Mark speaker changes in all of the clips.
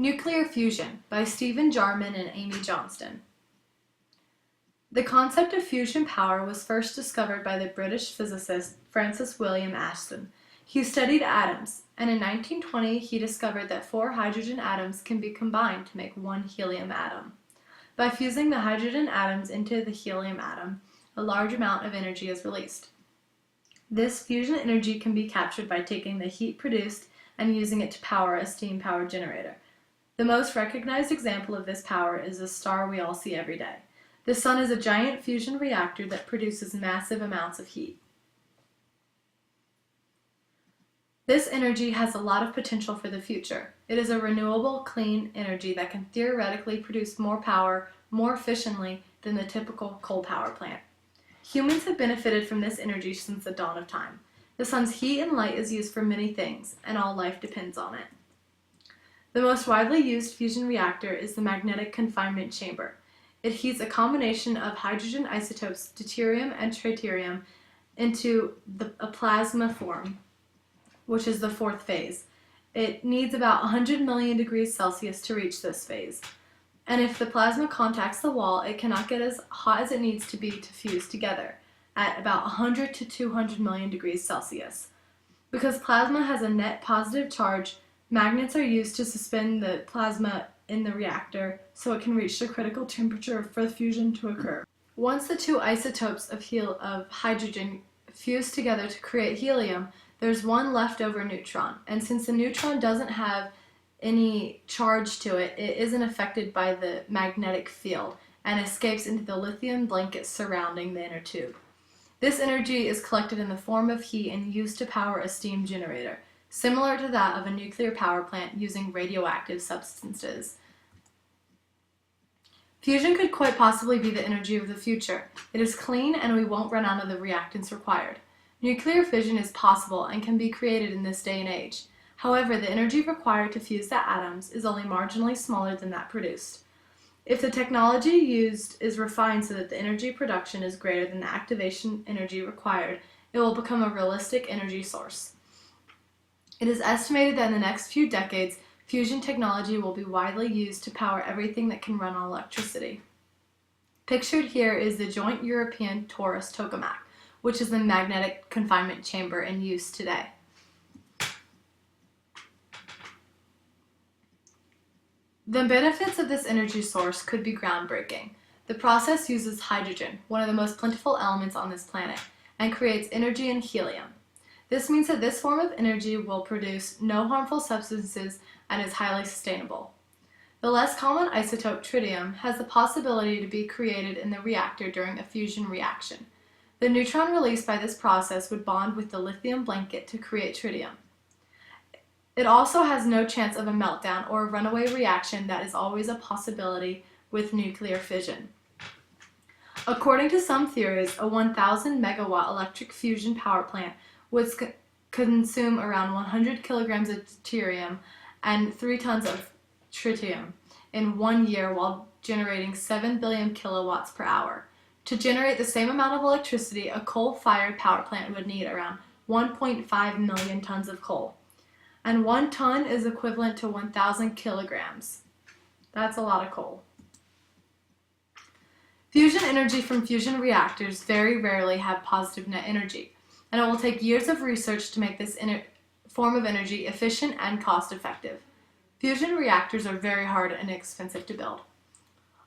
Speaker 1: Nuclear Fusion by Stephen Jarman and Amy Johnston. The concept of fusion power was first discovered by the British physicist Francis William Ashton. He studied atoms, and in 1920 he discovered that 4 hydrogen atoms can be combined to make one helium atom. By fusing the hydrogen atoms into the helium atom, a large amount of energy is released. This fusion energy can be captured by taking the heat produced and using it to power a steam-powered generator. The most recognized example of this power is the star we all see every day. The sun is a giant fusion reactor that produces massive amounts of heat. This energy has a lot of potential for the future. It is a renewable, clean energy that can theoretically produce more power more efficiently than the typical coal power plant. Humans have benefited from this energy since the dawn of time. The sun's heat and light is used for many things, and all life depends on it. The most widely used fusion reactor is the magnetic confinement chamber. It heats a combination of hydrogen isotopes deuterium and tritium into a plasma form, which is the 4th phase. It needs about 100 million degrees Celsius to reach this phase. And if the plasma contacts the wall, it cannot get as hot as it needs to be to fuse together, at about 100 to 200 million degrees Celsius. Because plasma has a net positive charge, magnets are used to suspend the plasma in the reactor so it can reach the critical temperature for the fusion to occur. Once the 2 isotopes of hydrogen fuse together to create helium, there's one leftover neutron, and since the neutron doesn't have any charge to it, it isn't affected by the magnetic field and escapes into the lithium blanket surrounding the inner tube. This energy is collected in the form of heat and used to power a steam generator, similar to that of a nuclear power plant using radioactive substances. Fusion could quite possibly be the energy of the future. It is clean and we won't run out of the reactants required. Nuclear fission is possible and can be created in this day and age. However, the energy required to fuse the atoms is only marginally smaller than that produced. If the technology used is refined so that the energy production is greater than the activation energy required, it will become a realistic energy source. It is estimated that in the next few decades, fusion technology will be widely used to power everything that can run on electricity. Pictured here is the Joint European Torus tokamak, which is the magnetic confinement chamber in use today. The benefits of this energy source could be groundbreaking. The process uses hydrogen, one of the most plentiful elements on this planet, and creates energy in helium. This means that this form of energy will produce no harmful substances and is highly sustainable. The less common isotope tritium has the possibility to be created in the reactor during a fusion reaction. The neutron released by this process would bond with the lithium blanket to create tritium. It also has no chance of a meltdown or a runaway reaction that is always a possibility with nuclear fission. According to some theories, a 1,000 megawatt electric fusion power plant would consume around 100 kilograms of deuterium and 3 tons of tritium in 1 year while generating 7 billion kilowatts per hour. To generate the same amount of electricity, a coal-fired power plant would need around 1.5 million tons of coal. And 1 ton is equivalent to 1,000 kilograms. That's a lot of coal. Fusion energy from fusion reactors very rarely have positive net energy, and it will take years of research to make this form of energy efficient and cost-effective. Fusion reactors are very hard and expensive to build.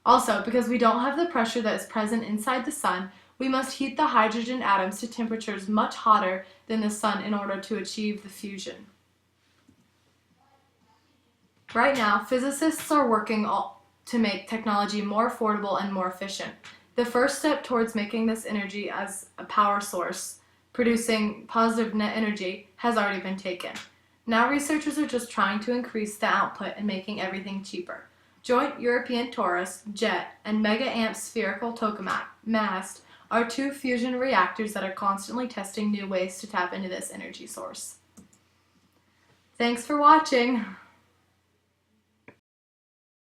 Speaker 1: Also, because we don't have the pressure that is present inside the sun, we must heat the hydrogen atoms to temperatures much hotter than the sun in order to achieve the fusion. Right now, physicists are working to make technology more affordable and more efficient. The first step towards making this energy as a power source, producing positive net energy, has already been taken. Now researchers are just trying to increase the output and making everything cheaper. Joint European Torus, JET, and Mega-Amp Spherical Tokamak, MAST, are 2 fusion reactors that are constantly testing new ways to tap into this energy source. Thanks for watching!